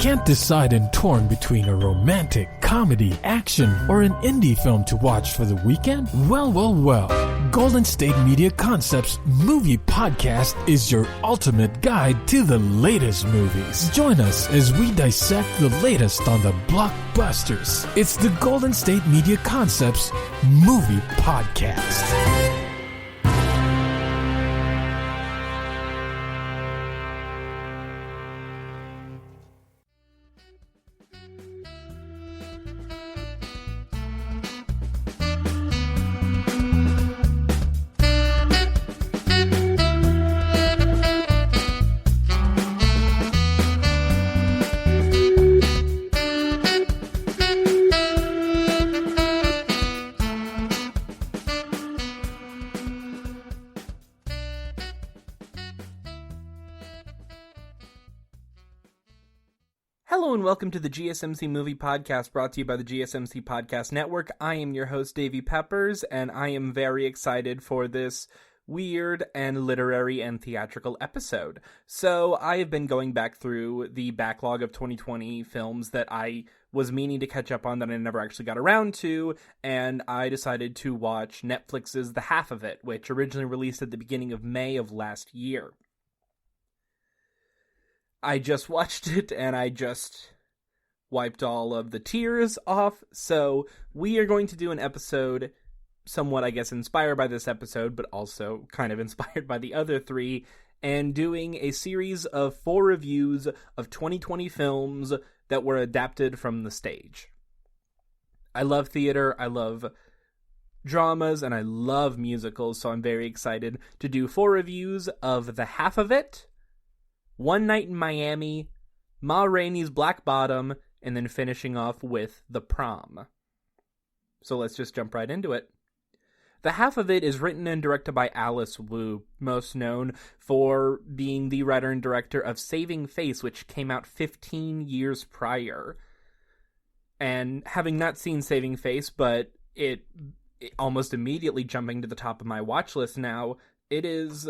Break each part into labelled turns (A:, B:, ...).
A: Can't decide and torn between a romantic, comedy, action, or an indie film to watch for the weekend? Well. Golden State Media Concepts Movie Podcast is your ultimate guide to the latest movies. Join us as we dissect the latest on the blockbusters. It's the Golden State Media Concepts Movie Podcast.
B: Hello and welcome to the GSMC Movie Podcast, brought to you by the GSMC Podcast Network. I am your host, Davey Peppers, and I am very excited for this weird and literary and theatrical episode. So I have been going back through the backlog of 2020 films that I was meaning to catch up on that I never actually got around to, and I decided to watch Netflix's The Half of It, which originally released at the beginning of May of last year. I just watched it, and I just wiped all of the tears off, so we are going to do an episode somewhat, I guess, inspired by this episode, but also kind of inspired by the other three, and doing a series of 4 reviews of 2020 films that were adapted from the stage. I love theater, I love dramas, and I love musicals, so I'm very excited to do 4 reviews of The Half of It, One Night in Miami, Ma Rainey's Black Bottom, and then finishing off with The Prom. So let's just jump right into it. The Half of It is written and directed by Alice Wu, most known for being the writer and director of Saving Face, which came out 15 years prior. And having not seen Saving Face, but it almost immediately jumping to the top of my watch list now, it is...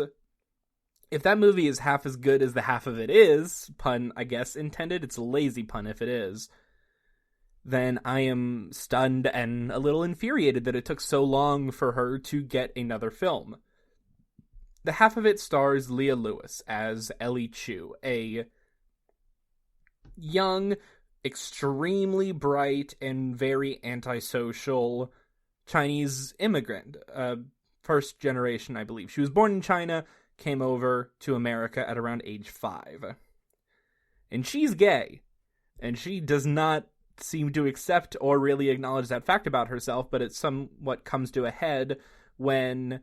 B: If that movie is half as good as The Half of It is, pun, I guess, intended, it's a lazy pun if it is, then I am stunned and a little infuriated that it took so long for her to get another film. The Half of It stars Leah Lewis as Ellie Chu, a young, extremely bright, and very antisocial Chinese immigrant. First generation, I believe. She was born in China, came over to America at around age 5. And she's gay. And she does not seem to accept or really acknowledge that fact about herself, but it somewhat comes to a head when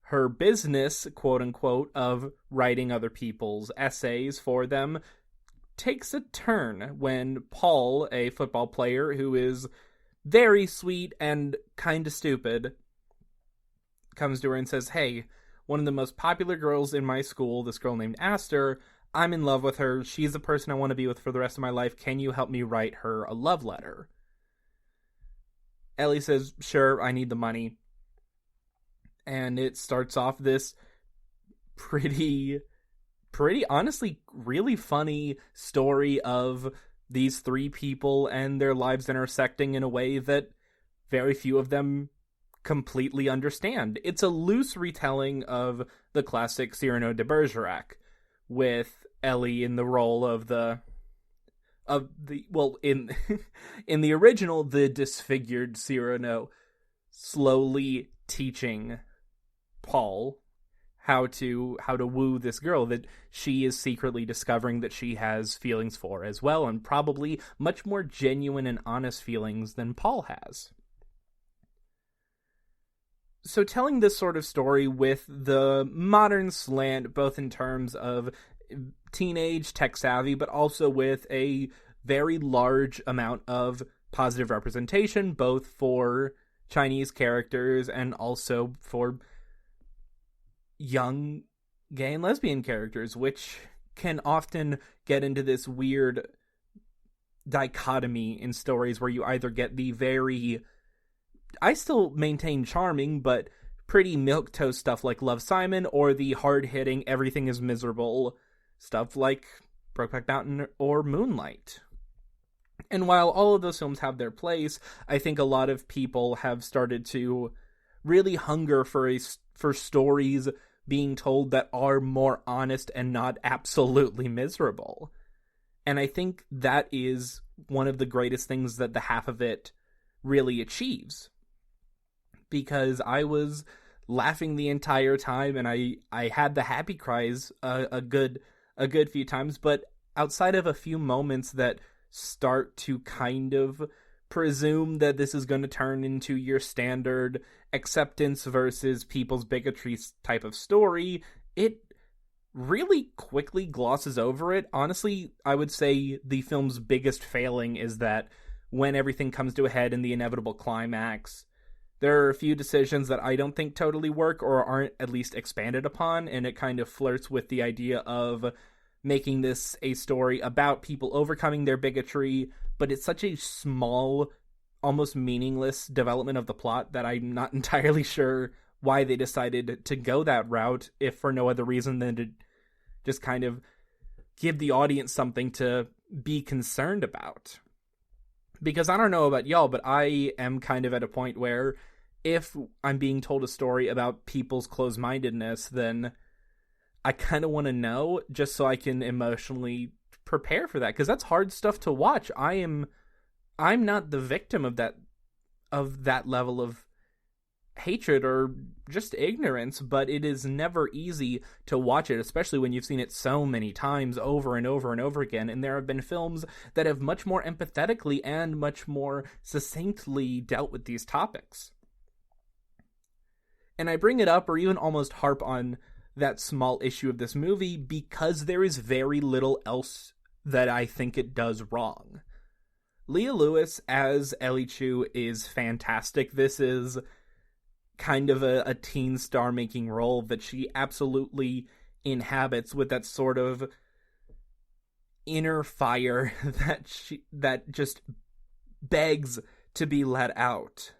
B: her business, quote-unquote, of writing other people's essays for them takes a turn when Paul, a football player who is very sweet and kind of stupid, comes to her and says, "Hey, one of the most popular girls in my school, this girl named Aster, I'm in love with her. She's the person I want to be with for the rest of my life. Can you help me write her a love letter?" Ellie says, "Sure, I need the money." And it starts off this pretty honestly, really funny story of these 3 people and their lives intersecting in a way that very few of them completely understand. It's a loose retelling of the classic Cyrano de Bergerac, with Ellie in the role of the in in the original, the disfigured Cyrano slowly teaching Paul how to woo this girl that she is secretly discovering that she has feelings for as well, and probably much more genuine and honest feelings than Paul has. So telling this sort of story with the modern slant, both in terms of teenage tech savvy, but also with a very large amount of positive representation, both for Chinese characters and also for young gay and lesbian characters, which can often get into this weird dichotomy in stories where you either get the very, I still maintain charming, but pretty milquetoast stuff like Love, Simon, or the hard-hitting everything is miserable stuff like Brokeback Mountain or Moonlight. And while all of those films have their place, I think a lot of people have started to really hunger for stories being told that are more honest and not absolutely miserable. And I think that is one of the greatest things that the half of it really achieves. Because I was laughing the entire time, and I had the happy cries a good few times, but outside of a few moments that start to kind of presume that this is going to turn into your standard acceptance versus people's bigotry type of story, it really quickly glosses over it. Honestly, I would say the film's biggest failing is that when everything comes to a head in the inevitable climax, there are a few decisions that I don't think totally work or aren't at least expanded upon, and it kind of flirts with the idea of making this a story about people overcoming their bigotry, but it's such a small, almost meaningless development of the plot that I'm not entirely sure why they decided to go that route, if for no other reason than to just kind of give the audience something to be concerned about. Because I don't know about y'all, but I am kind of at a point where if I'm being told a story about people's closed-mindedness, then I kind of want to know just so I can emotionally prepare for that, because that's hard stuff to watch. I'm not the victim of that level of hatred or just ignorance, but it is never easy to watch it, especially when you've seen it so many times over and over and over again. And there have been films that have much more empathetically and much more succinctly dealt with these topics. And I bring it up or even almost harp on that small issue of this movie because there is very little else that I think it does wrong. Leah Lewis as Ellie Chu is fantastic. This is kind of a teen star making role that she absolutely inhabits with that sort of inner fire that just begs to be let out.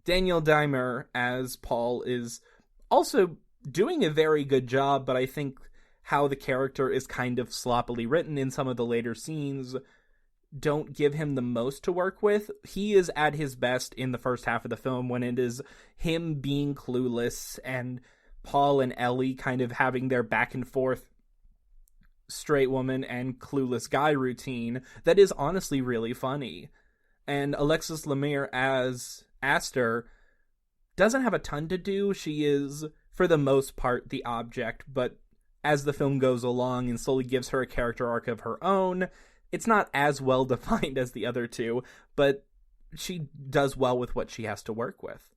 B: Daniel Diemer as Paul is also doing a very good job, but I think how the character is kind of sloppily written in some of the later scenes don't give him the most to work with. He is at his best in the first half of the film when it is him being clueless and Paul and Ellie kind of having their back and forth straight woman and clueless guy routine that is honestly really funny. And Alexis Lemire as Aster doesn't have a ton to do. She is, for the most part, the object, but as the film goes along and slowly gives her a character arc of her own, it's not as well defined as the other two, but she does well with what she has to work with.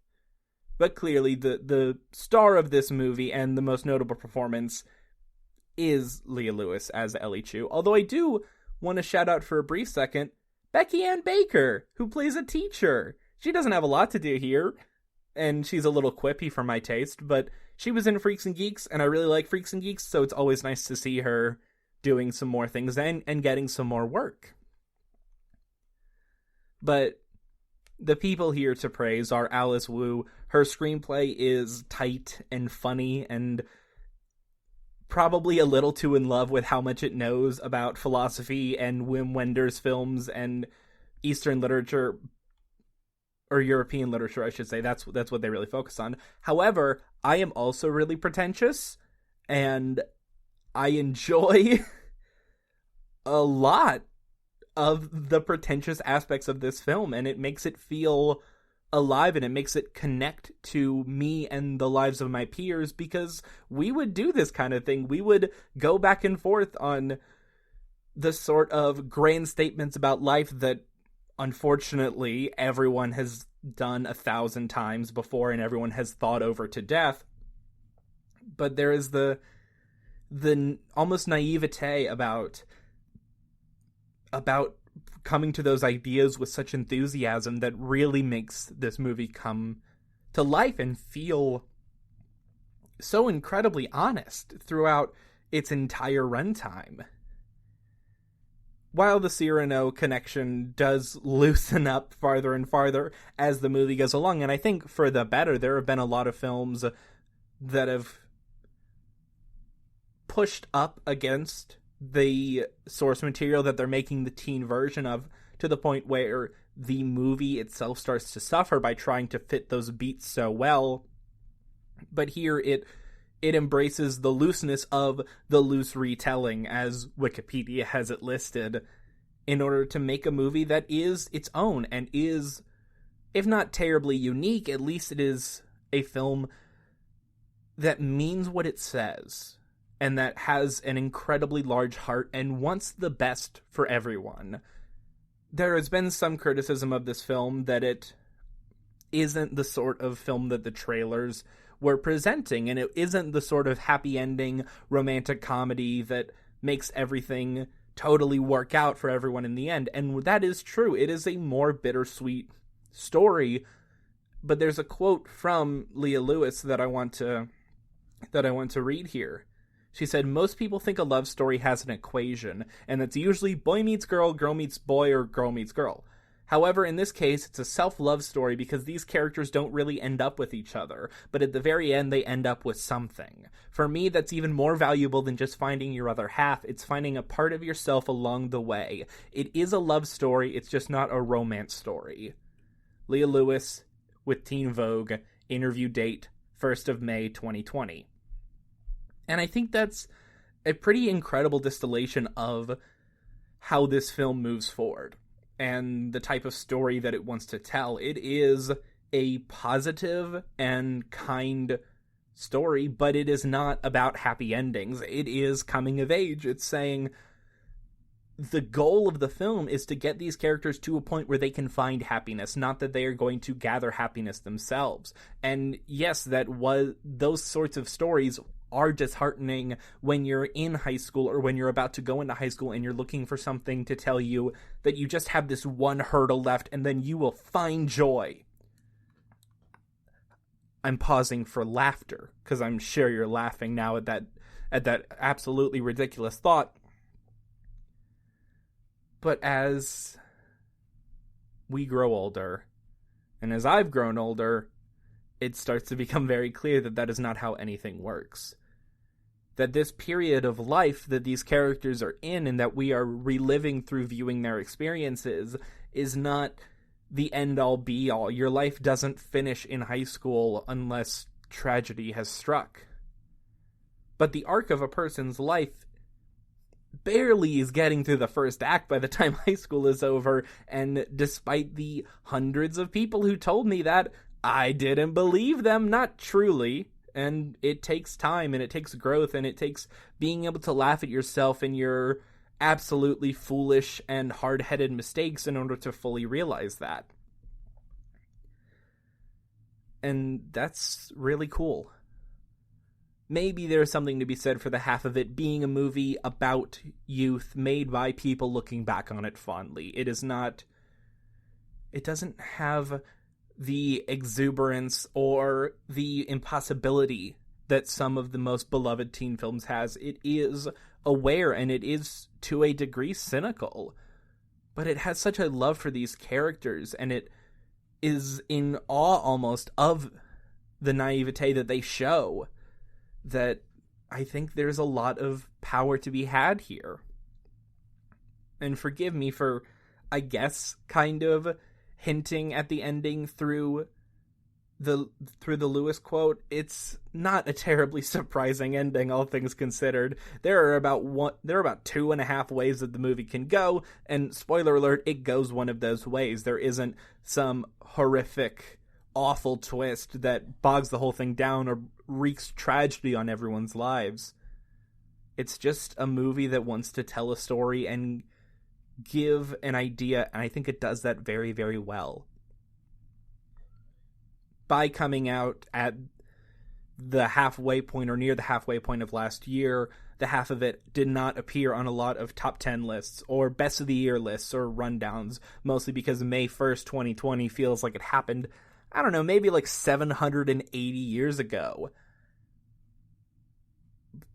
B: But clearly, the star of this movie and the most notable performance is Leah Lewis as Ellie Chu. Although I do want to shout out for a brief second Becky Ann Baker, who plays a teacher. She doesn't have a lot to do here, and she's a little quippy for my taste, but she was in Freaks and Geeks, and I really like Freaks and Geeks, so it's always nice to see her doing some more things and getting some more work. But the people here to praise are Alice Wu. Her screenplay is tight and funny and probably a little too in love with how much it knows about philosophy and Wim Wenders films and Eastern literature, or European literature, I should say. That's what they really focus on. However, I am also really pretentious, and I enjoy a lot of the pretentious aspects of this film, and it makes it feel alive, and it makes it connect to me and the lives of my peers, because we would do this kind of thing. We would go back and forth on the sort of grand statements about life that unfortunately everyone has done 1,000 times before and everyone has thought over to death. But there is the almost naivete about coming to those ideas with such enthusiasm that really makes this movie come to life and feel so incredibly honest throughout its entire runtime. While the Cyrano connection does loosen up farther and farther as the movie goes along, and I think for the better, there have been a lot of films that have pushed up against the source material that they're making the teen version of, to the point where the movie itself starts to suffer by trying to fit those beats so well. But here it embraces the looseness of the loose retelling, as Wikipedia has it listed, in order to make a movie that is its own and is, if not terribly unique, at least it is a film that means what it says and that has an incredibly large heart and wants the best for everyone. There has been some criticism of this film that it isn't the sort of film that the trailers were presenting, and it isn't the sort of happy ending romantic comedy that makes everything totally work out for everyone in the end. And that is true. It is a more bittersweet story. But there's a quote from Leah Lewis that I want to read here. She said, "Most people think a love story has an equation, and it's usually boy meets girl meets boy, or girl meets girl. However, in this case, it's a self-love story because these characters don't really end up with each other, but at the very end, they end up with something. For me, that's even more valuable than just finding your other half. It's finding a part of yourself along the way. It is a love story, it's just not a romance story." Leah Lewis with Teen Vogue, interview date 1st of May 2020. And I think that's a pretty incredible distillation of how this film moves forward and the type of story that it wants to tell. It is a positive and kind story, but it is not about happy endings. It is coming of age. It's saying the goal of the film is to get these characters to a point where they can find happiness, not that they are going to gather happiness themselves. And yes, those sorts of stories are disheartening when you're in high school or when you're about to go into high school and you're looking for something to tell you that you just have this one hurdle left and then you will find joy. I'm pausing for laughter because I'm sure you're laughing now at that absolutely ridiculous thought. But as we grow older, and as I've grown older, it starts to become very clear that that is not how anything works. That this period of life that these characters are in and that we are reliving through viewing their experiences is not the end-all be-all. Your life doesn't finish in high school unless tragedy has struck. But the arc of a person's life barely is getting through the first act by the time high school is over, and despite the hundreds of people who told me that, I didn't believe them, not truly. And it takes time, and it takes growth, and it takes being able to laugh at yourself and your absolutely foolish and hard-headed mistakes in order to fully realize that. And that's really cool. Maybe there's something to be said for the half of it being a movie about youth made by people looking back on it fondly. It doesn't have the exuberance or the impossibility that some of the most beloved teen films has. It is aware, and it is to a degree cynical, but it has such a love for these characters, and it is in awe almost of the naivete that they show, that I think there's a lot of power to be had here. And forgive me for, I guess, kind of hinting at the ending through the Lewis quote. It's not a terribly surprising ending, all things considered. There are about 2.5 ways that the movie can go, and spoiler alert, it goes one of those ways. There isn't some horrific, awful twist that bogs the whole thing down or wreaks tragedy on everyone's lives. It's just a movie that wants to tell a story and give an idea, and I think it does that very, very well. By coming out at the halfway point or near the halfway point of last year, the half of it did not appear on a lot of top 10 lists or best of the year lists or rundowns, mostly because May 1st, 2020 feels like it happened, I don't know, maybe like 780 years ago.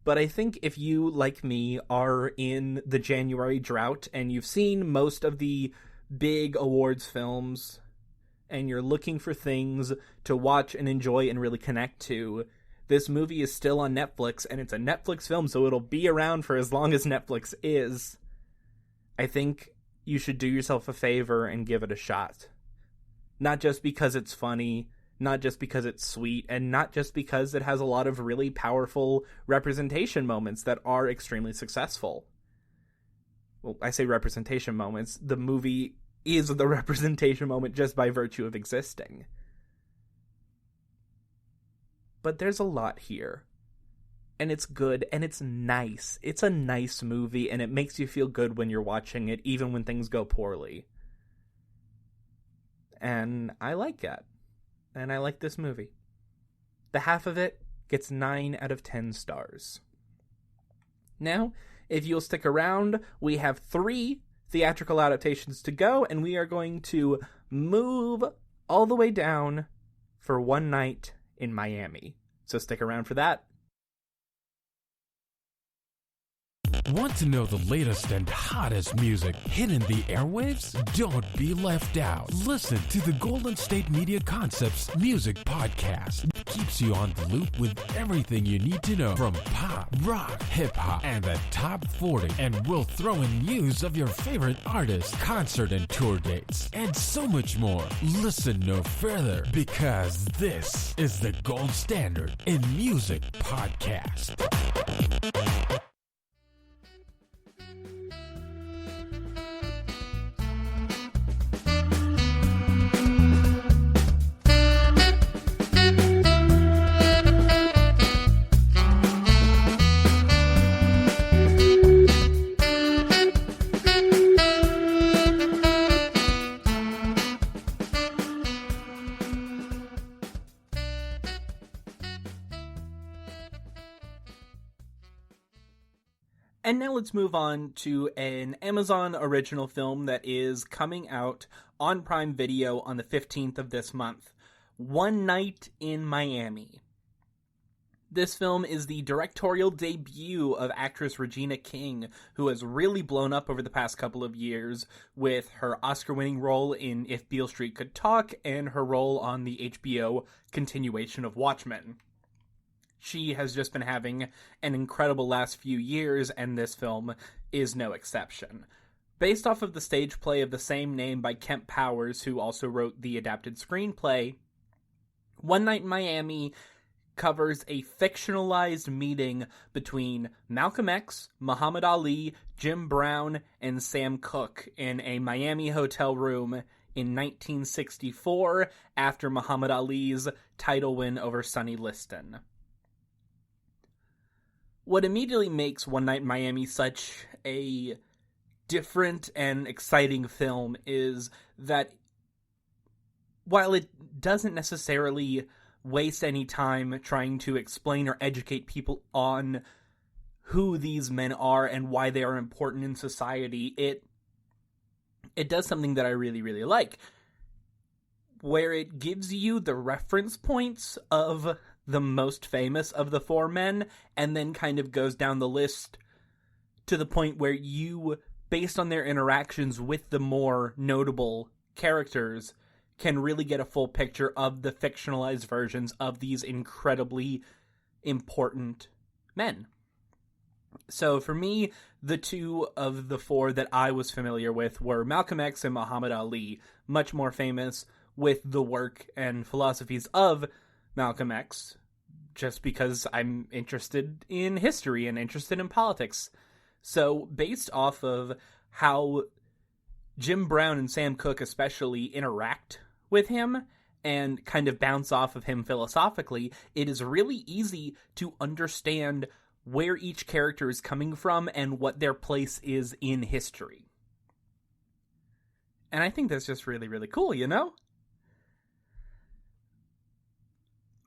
B: But I think if you, like me, are in the January drought and you've seen most of the big awards films and you're looking for things to watch and enjoy and really connect to, This movie is still on Netflix, and it's a Netflix film, so it'll be around for as long as Netflix is. I think you should do yourself a favor and give it a shot. Not just because it's funny, not just because it's sweet, and not just because it has a lot of really powerful representation moments that are extremely successful. Well, I say representation moments. The movie is the representation moment just by virtue of existing. But there's a lot here. And it's good, and it's nice. It's a nice movie, and it makes you feel good when you're watching it, even when things go poorly. And I like that. And I like this movie. The half of it gets 9 out of 10 stars. Now, if you'll stick around, we have 3 theatrical adaptations to go, and we are going to move all the way down for One Night in Miami. So stick around for that.
A: Want to know the latest and hottest music hitting the airwaves? Don't be left out. Listen to the Golden State Media Concepts Music Podcast. It keeps you on the loop with everything you need to know from pop, rock, hip-hop, and the top 40. And we'll throw in news of your favorite artists, concert and tour dates, and so much more. Listen no further, because this is the gold standard in music podcast.
B: And now let's move on to an Amazon original film that is coming out on Prime Video on the 15th of this month. One Night in Miami. This film is the directorial debut of actress Regina King, who has really blown up over the past couple of years with her Oscar-winning role in If Beale Street Could Talk and her role on the HBO continuation of Watchmen. She has just been having an incredible last few years, and this film is no exception. Based off of the stage play of the same name by Kemp Powers, who also wrote the adapted screenplay, One Night in Miami covers a fictionalized meeting between Malcolm X, Muhammad Ali, Jim Brown, and Sam Cooke in a Miami hotel room in 1964 after Muhammad Ali's title win over Sonny Liston. What immediately makes One Night in Miami such a different and exciting film is that while it doesn't necessarily waste any time trying to explain or educate people on who these men are and why they are important in society, it does something that I really, really like, where it gives you the reference points of the most famous of the 4 men, and then kind of goes down the list to the point where you, based on their interactions with the more notable characters, can really get a full picture of the fictionalized versions of these incredibly important men. So for me, the 2 of the 4 that I was familiar with were Malcolm X and Muhammad Ali, much more famous with the work and philosophies of Malcolm X, just because I'm interested in history and interested in politics. So based off of how Jim Brown and Sam Cooke especially interact with him and kind of bounce off of him philosophically, it is really easy to understand where each character is coming from and what their place is in history. And I think that's just really, really cool, you know?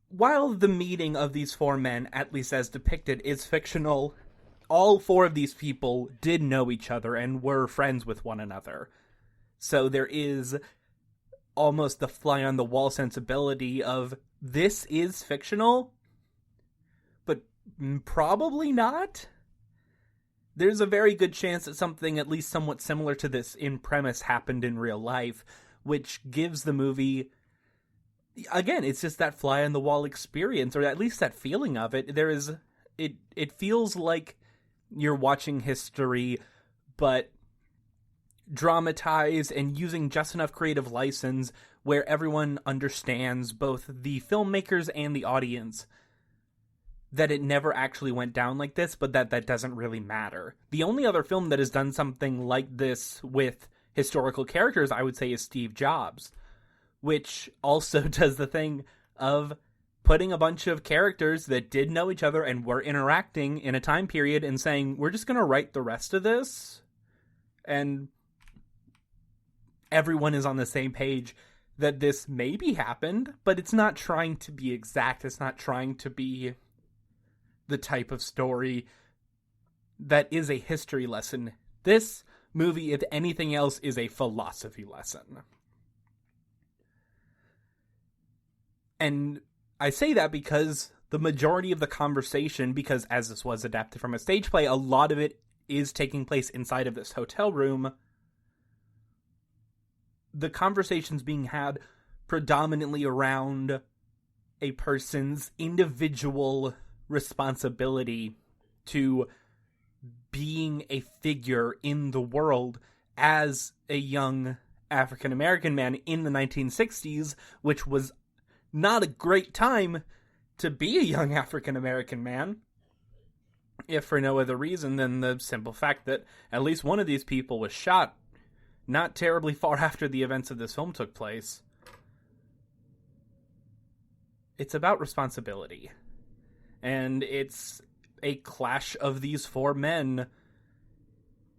B: While the meeting of these 4 men, at least as depicted, is fictional, all 4 of these people did know each other and were friends with one another. So there is almost the fly-on-the-wall sensibility of, this is fictional, but probably not. There's a very good chance that something at least somewhat similar to this in premise happened in real life, which gives the movie again, it's just that fly on the wall experience, or at least that feeling of it. It feels like you're watching history, but dramatized and using just enough creative license where everyone understands, both the filmmakers and the audience, that it never actually went down like this, but that doesn't really matter. The only other film that has done something like this with historical characters, I would say, is Steve Jobs, which also does the thing of putting a bunch of characters that did know each other and were interacting in a time period and saying, we're just going to write the rest of this. And everyone is on the same page that this maybe happened, but it's not trying to be exact. It's not trying to be the type of story that is a history lesson. This movie, if anything else, is a philosophy lesson. And I say that because the majority of the conversation, because as this was adapted from a stage play, a lot of it is taking place inside of this hotel room. The conversation's being had predominantly around a person's individual responsibility to being a figure in the world as a young African-American man in the 1960s, which was not a great time to be a young African-American man, if for no other reason than the simple fact that at least one of these people was shot not terribly far after the events of this film took place. It's about responsibility. And it's a clash of these four men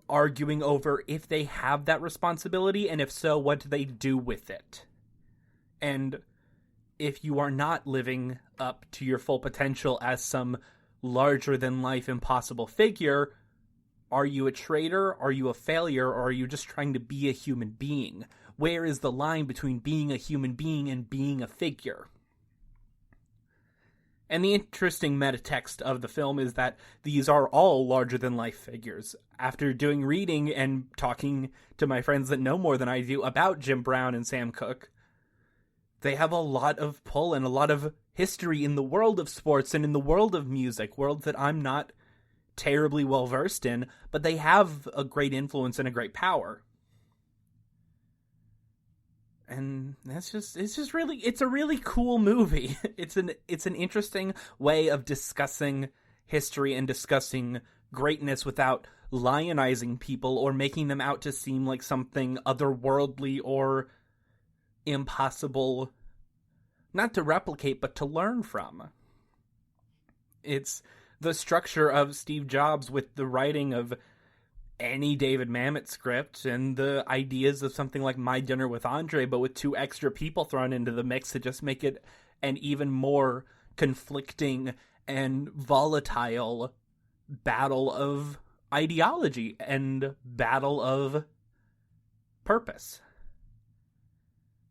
B: arguing over if they have that responsibility, and if so, what do they do with it? And if you are not living up to your full potential as some larger-than-life impossible figure, are you a traitor, are you a failure, or are you just trying to be a human being? Where is the line between being a human being and being a figure? And the interesting metatext of the film is that these are all larger-than-life figures. After doing reading and talking to my friends that know more than I do about Jim Brown and Sam Cooke, they have a lot of pull and a lot of history in the world of sports and in the world of music, worlds that I'm not terribly well versed in, but they have a great influence and a great power. And it's a really cool movie. It's an interesting way of discussing history and discussing greatness without lionizing people or making them out to seem like something otherworldly or impossible, not to replicate, but to learn from. It's the structure of Steve Jobs with the writing of any David Mamet script and the ideas of something like My Dinner with Andre, but with two extra people thrown into the mix to just make it an even more conflicting and volatile battle of ideology and battle of purpose.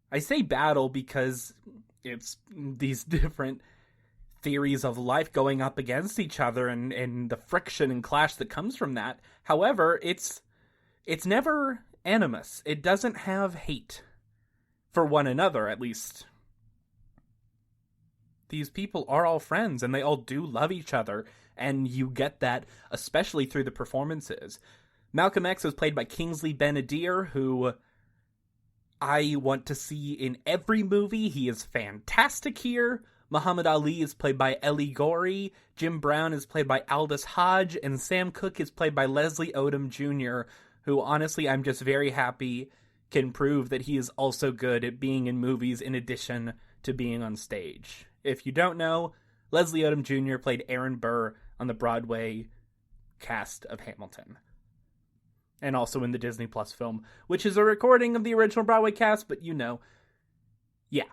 B: I say battle because it's these different theories of life going up against each other and the friction and clash that comes from that. However, it's never animus. It doesn't have hate for one another, at least. These people are all friends, and they all do love each other, and you get that especially through the performances. Malcolm X was played by Kingsley Ben-Adir, who I want to see in every movie. He is fantastic here. Muhammad Ali is played by Ellie Gorey, Jim Brown is played by Aldous Hodge, and Sam Cooke is played by Leslie Odom Jr., who honestly I'm just very happy can prove that he is also good at being in movies in addition to being on stage. If you don't know, Leslie Odom Jr. played Aaron Burr on the Broadway cast of Hamilton. And also in the Disney Plus film, which is a recording of the original Broadway cast, but yeah.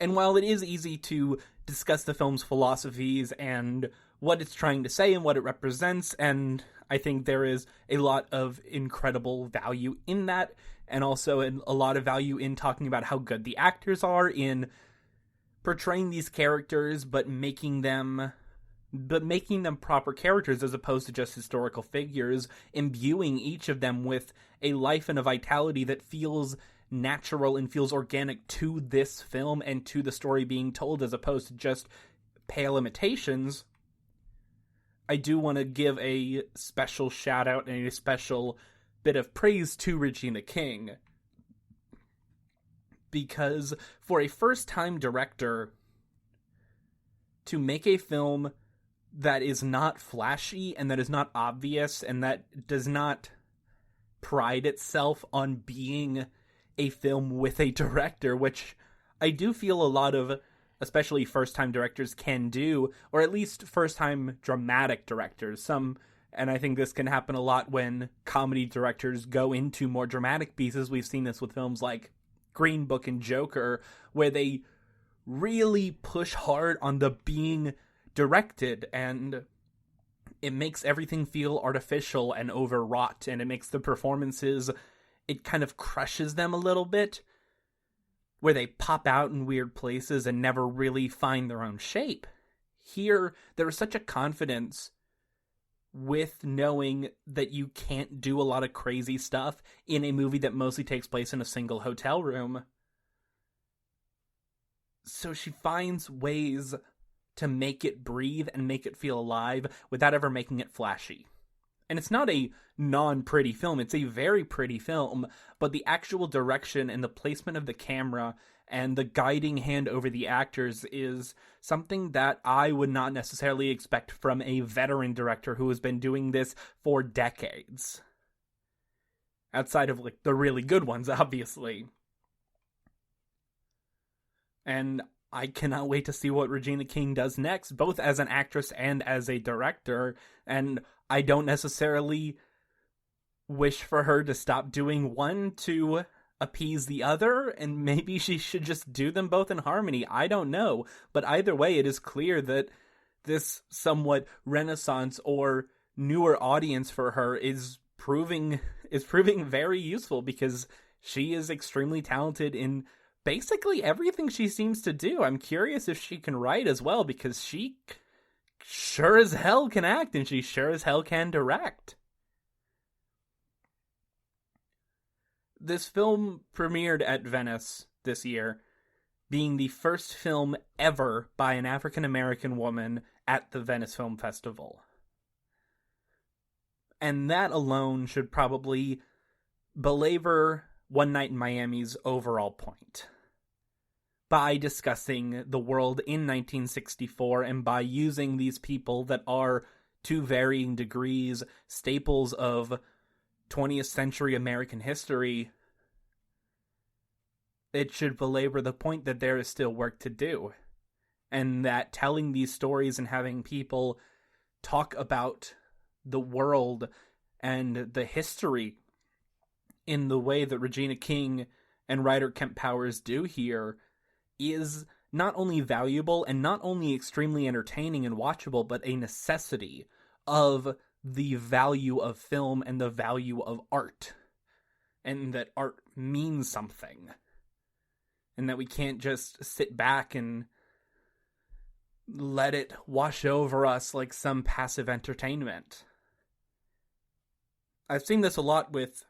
B: And while it is easy to discuss the film's philosophies and what it's trying to say and what it represents, and I think there is a lot of incredible value in that, and also a lot of value in talking about how good the actors are in portraying these characters, but making them proper characters as opposed to just historical figures, imbuing each of them with a life and a vitality that feels natural and feels organic to this film and to the story being told, as opposed to just pale imitations, I do want to give a special shout out and a special bit of praise to Regina King. Because for a first-time director to make a film that is not flashy and that is not obvious and that does not pride itself on being a film with a director, which I do feel a lot of especially first-time directors can do, or at least first-time dramatic directors. And I think this can happen a lot when comedy directors go into more dramatic pieces. We've seen this with films like Green Book and Joker, where they really push hard on the being directed, and it makes everything feel artificial and overwrought, and it makes the performances, it kind of crushes them a little bit, where they pop out in weird places and never really find their own shape. Here, there is such a confidence with knowing that you can't do a lot of crazy stuff in a movie that mostly takes place in a single hotel room. So she finds ways to make it breathe and make it feel alive without ever making it flashy. And it's not a non-pretty film, it's a very pretty film, but the actual direction and the placement of the camera and the guiding hand over the actors is something that I would not necessarily expect from a veteran director who has been doing this for decades. Outside of, like, the really good ones, obviously. And I cannot wait to see what Regina King does next, both as an actress and as a director, and I don't necessarily wish for her to stop doing one to appease the other, and maybe she should just do them both in harmony. I don't know, but either way, it is clear that this somewhat renaissance or newer audience for her is proving very useful, because she is extremely talented in basically everything she seems to do. I'm curious if she can write as well, because she sure as hell can act, and she sure as hell can direct. This film premiered at Venice this year, being the first film ever by an African-American woman at the Venice Film Festival. And that alone should probably belabor One Night in Miami's overall point, by discussing the world in 1964 and by using these people that are, to varying degrees, staples of 20th century American history. It should belabor the point that there is still work to do, and that telling these stories and having people talk about the world and the history in the way that Regina King and writer Kemp Powers do here is not only valuable and not only extremely entertaining and watchable, but a necessity of the value of film and the value of art. And that art means something. And that we can't just sit back and let it wash over us like some passive entertainment. I've seen this a lot with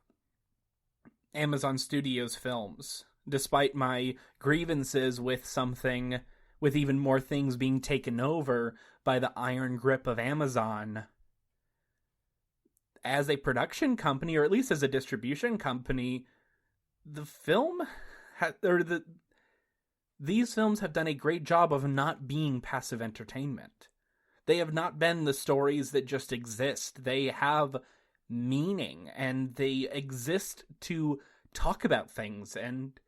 B: Amazon Studios films. Despite my grievances with even more things being taken over by the iron grip of Amazon, as a production company, or at least as a distribution company, these films have done a great job of not being passive entertainment. They have not been the stories that just exist. They have meaning, and they exist to talk about things, and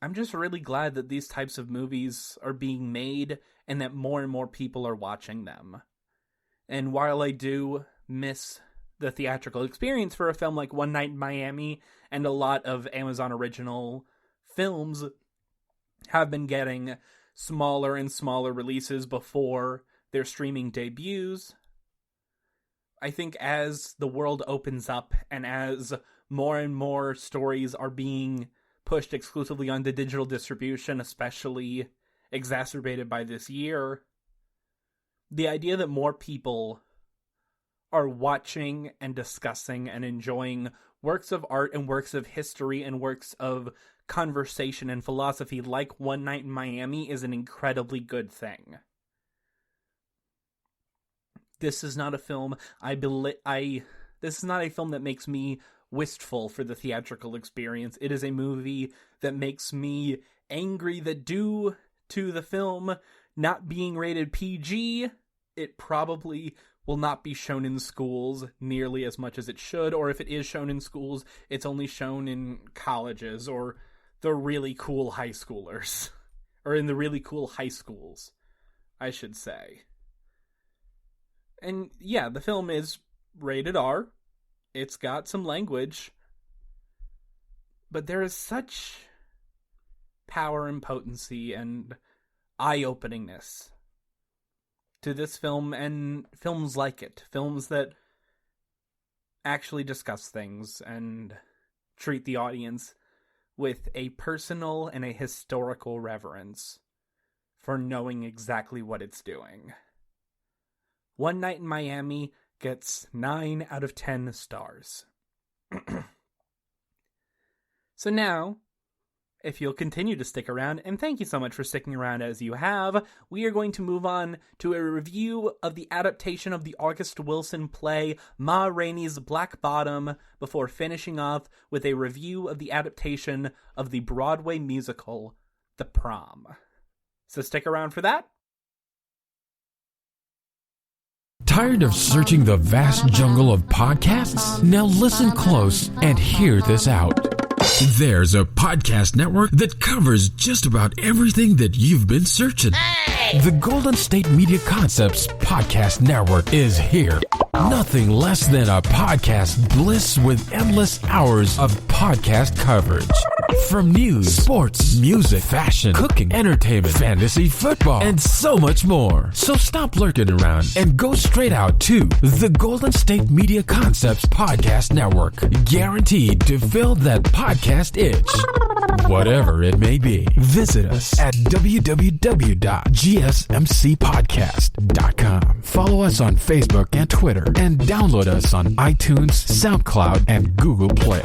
B: I'm just really glad that these types of movies are being made and that more and more people are watching them. And while I do miss the theatrical experience for a film like One Night in Miami, and a lot of Amazon original films have been getting smaller and smaller releases before their streaming debuts, I think as the world opens up and as more and more stories are being pushed exclusively onto digital distribution, especially exacerbated by this year, the idea that more people are watching and discussing and enjoying works of art and works of history and works of conversation and philosophy like One Night in Miami is an incredibly good thing. This is not a film this is not a film that makes me wistful for the theatrical experience. It is a movie that makes me angry that due to the film not being rated PG, it probably will not be shown in schools nearly as much as it should, or if it is shown in schools, it's only shown in colleges or the really cool high schoolers. Or in the really cool high schools, I should say. And yeah, the film is rated R. It's got some language. But there is such power and potency and eye-openingness to this film and films like it. Films that actually discuss things and treat the audience with a personal and a historical reverence for knowing exactly what it's doing. One Night in Miami gets 9 out of 10 stars. So now, if you'll continue to stick around, and thank you so much for sticking around as you have, we are going to move on to a review of the adaptation of the August Wilson play Ma Rainey's Black Bottom, before finishing off with a review of the adaptation of the Broadway musical, The Prom. So stick around for that.
A: Tired of searching the vast jungle of podcasts? Now listen close and hear this out. There's a podcast network that covers just about everything that you've been searching. Hey! The Golden State Media Concepts Podcast Network is here. Nothing less than a podcast bliss with endless hours of podcast coverage. From news, sports, music, fashion, cooking, entertainment, fantasy, football, and so much more. So stop lurking around and go straight out to the Golden State Media Concepts Podcast Network. Guaranteed to fill that podcast itch. Whatever it may be. Visit us at www.gsmcpodcast.com. Follow us on Facebook and Twitter, and download us on iTunes, SoundCloud, and Google Play.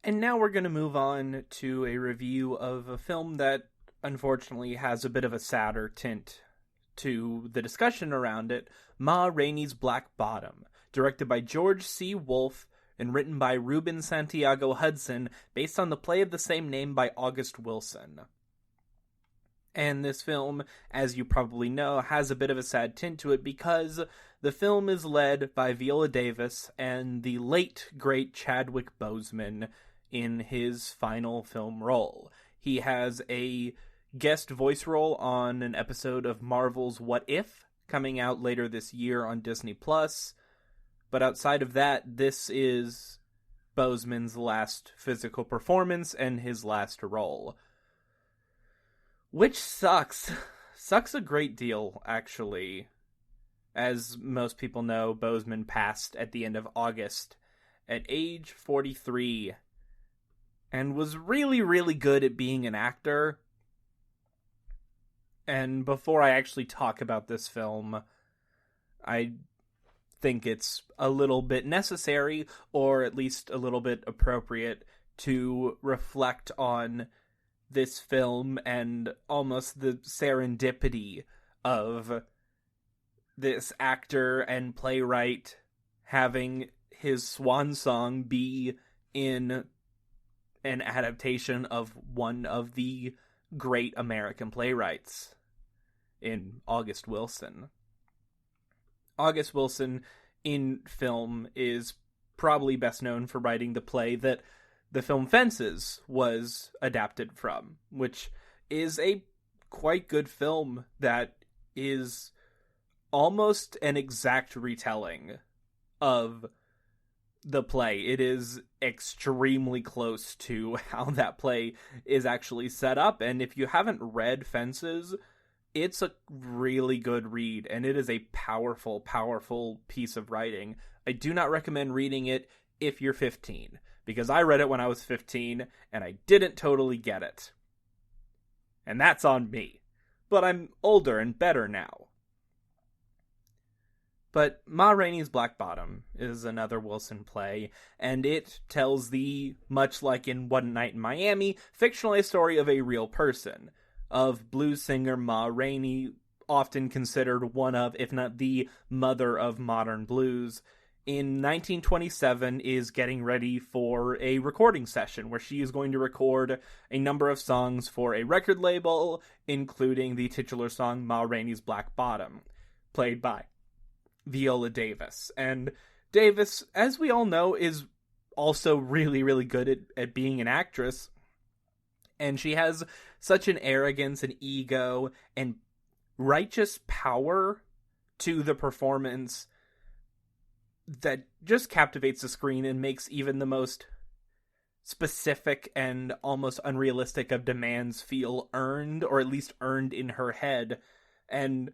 B: And now we're going to move on to a review of a film that unfortunately has a bit of a sadder tint to the discussion around it, Ma Rainey's Black Bottom, directed by George C. Wolfe and written by Ruben Santiago Hudson, based on the play of the same name by August Wilson. And this film, as you probably know, has a bit of a sad tint to it because the film is led by Viola Davis and the late, great Chadwick Boseman in his final film role. He has a guest voice role on an episode of Marvel's What If, coming out later this year on Disney+. But outside of that, this is Boseman's last physical performance and his last role. Which sucks. Sucks a great deal, actually. As most people know, Boseman passed at the end of August at age 43 and was really, really good at being an actor. And before I actually talk about this film, I think it's a little bit necessary, or at least a little bit appropriate, to reflect on this film and almost the serendipity of this actor and playwright having his swan song be in an adaptation of one of the great American playwrights in August Wilson. August Wilson in film is probably best known for writing the play that the film Fences was adapted from, which is a quite good film that is almost an exact retelling of the play. It is extremely close to how that play is actually set up, and if you haven't read Fences, it's a really good read, and it is a powerful, powerful piece of writing. I do not recommend reading it if you're 15, because I read it when I was 15, and I didn't totally get it. And that's on me. But I'm older and better now. But Ma Rainey's Black Bottom is another Wilson play, and it tells the, much like in One Night in Miami, fictionalized story of a real person, of blues singer Ma Rainey, often considered one of, if not the mother of modern blues. In 1927 is getting ready for a recording session where she is going to record a number of songs for a record label, including the titular song Ma Rainey's Black Bottom, played by Viola Davis. And Davis, as we all know, is also really, really good at being an actress. And she has such an arrogance and ego and righteous power to the performance that just captivates the screen and makes even the most specific and almost unrealistic of demands feel earned, or at least earned in her head. And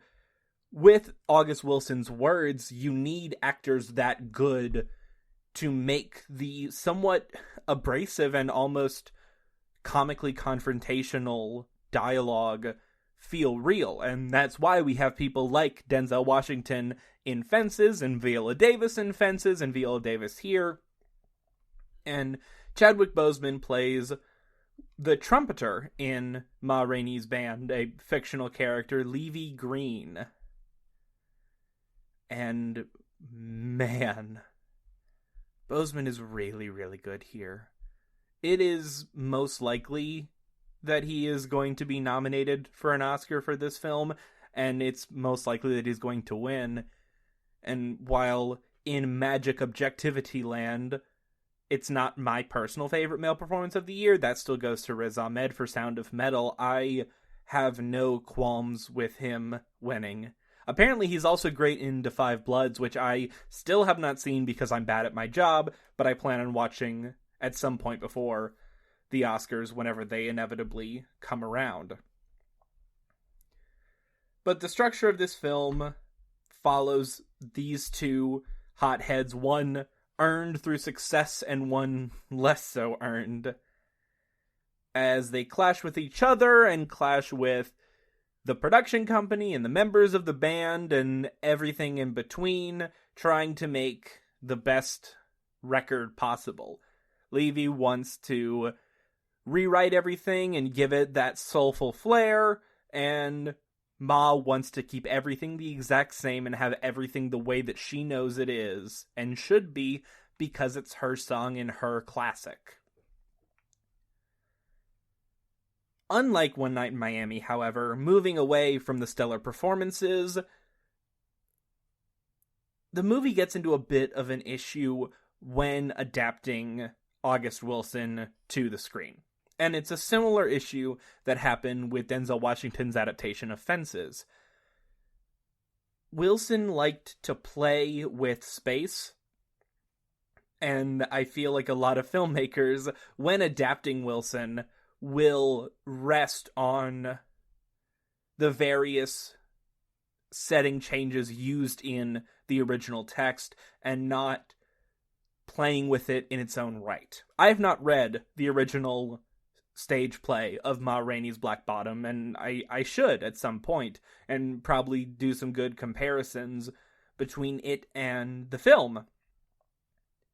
B: with August Wilson's words, you need actors that good to make the somewhat abrasive and almost comically confrontational dialogue feel real. And that's why we have people like Denzel Washington in Fences, and Viola Davis in Fences, and Viola Davis here. And Chadwick Boseman plays the trumpeter in Ma Rainey's band, a fictional character, Levy Green. And man, Boseman is really, really good here. It is most likely that he is going to be nominated for an Oscar for this film, and it's most likely that he's going to win. And while in Magic Objectivity Land, it's not my personal favorite male performance of the year, that still goes to Riz Ahmed for Sound of Metal. I have no qualms with him winning. Apparently he's also great in Da 5 Bloods, which I still have not seen because I'm bad at my job, but I plan on watching at some point before the Oscars whenever they inevitably come around. But the structure of this film follows these two hotheads, one earned through success and one less so earned, as they clash with each other and clash with the production company and the members of the band and everything in between, trying to make the best record possible. Levy wants to rewrite everything and give it that soulful flair, and Ma wants to keep everything the exact same and have everything the way that she knows it is and should be, because it's her song and her classic. Unlike One Night in Miami, however, moving away from the stellar performances, the movie gets into a bit of an issue when adapting August Wilson to the screen. And it's a similar issue that happened with Denzel Washington's adaptation of Fences. Wilson liked to play with space, and I feel like a lot of filmmakers, when adapting Wilson, will rest on the various setting changes used in the original text and not playing with it in its own right. I have not read the original stage play of Ma Rainey's Black Bottom, and I should at some point, and probably do some good comparisons between it and the film.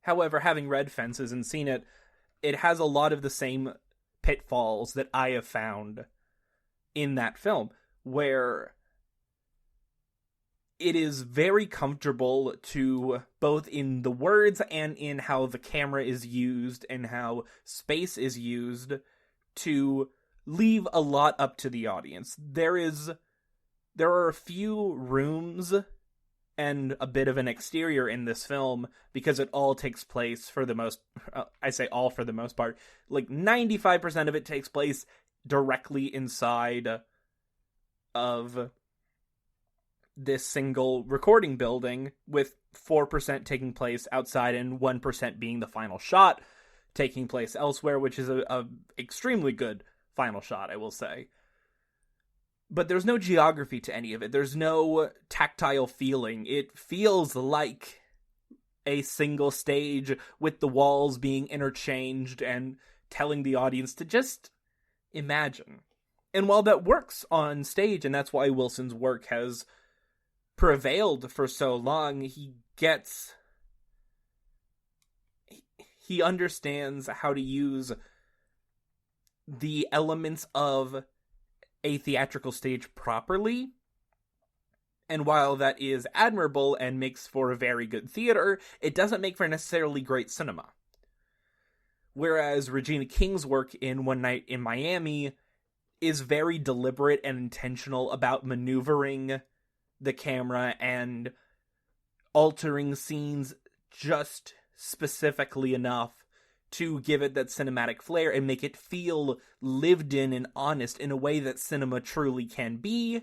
B: However, having read Fences and seen it, it has a lot of the same pitfalls that I have found in that film, where it is very comfortable to, both in the words and in how the camera is used and how space is used, to leave a lot up to the audience. There are a few rooms and a bit of an exterior in this film, because it all takes place for the most, I say all for the most part, like 95% of it takes place directly inside of this single recording building, with 4% taking place outside and 1% being the final shot taking place elsewhere, which is a extremely good final shot, I will say. But there's no geography to any of it. There's no tactile feeling. It feels like a single stage with the walls being interchanged and telling the audience to just imagine. And while that works on stage, and that's why Wilson's work has prevailed for so long, he understands how to use the elements of a theatrical stage properly. And while that is admirable and makes for a very good theater, it doesn't make for necessarily great cinema. Whereas Regina King's work in One Night in Miami is very deliberate and intentional about maneuvering the camera and altering scenes just specifically enough to give it that cinematic flair and make it feel lived in and honest in a way that cinema truly can be.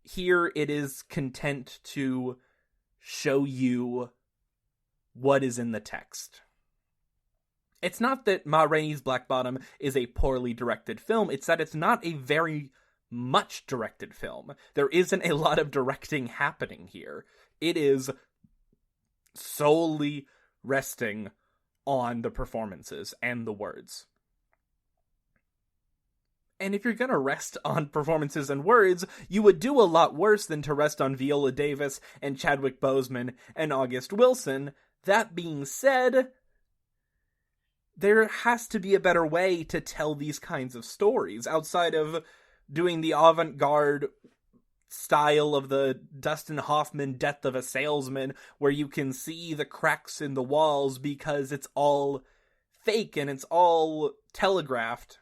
B: Here it is content to show you what is in the text. It's not that Ma Rainey's Black Bottom is a poorly directed film, it's that it's not a very much directed film. There isn't a lot of directing happening here. It is solely resting on the performances and the words. And if you're gonna rest on performances and words, you would do a lot worse than to rest on Viola Davis and Chadwick Boseman and August Wilson. That being said, there has to be a better way to tell these kinds of stories outside of doing the avant-garde style of the Dustin Hoffman Death of a Salesman, where you can see the cracks in the walls because it's all fake and it's all telegraphed.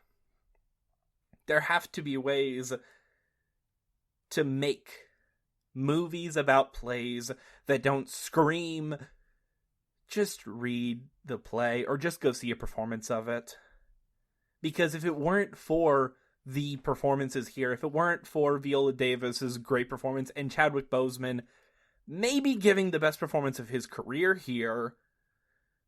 B: There have to be ways to make movies about plays that don't scream, just read the play or just go see a performance of it. Because if it weren't for the performances here, if it weren't for Viola Davis's great performance and Chadwick Boseman maybe giving the best performance of his career here,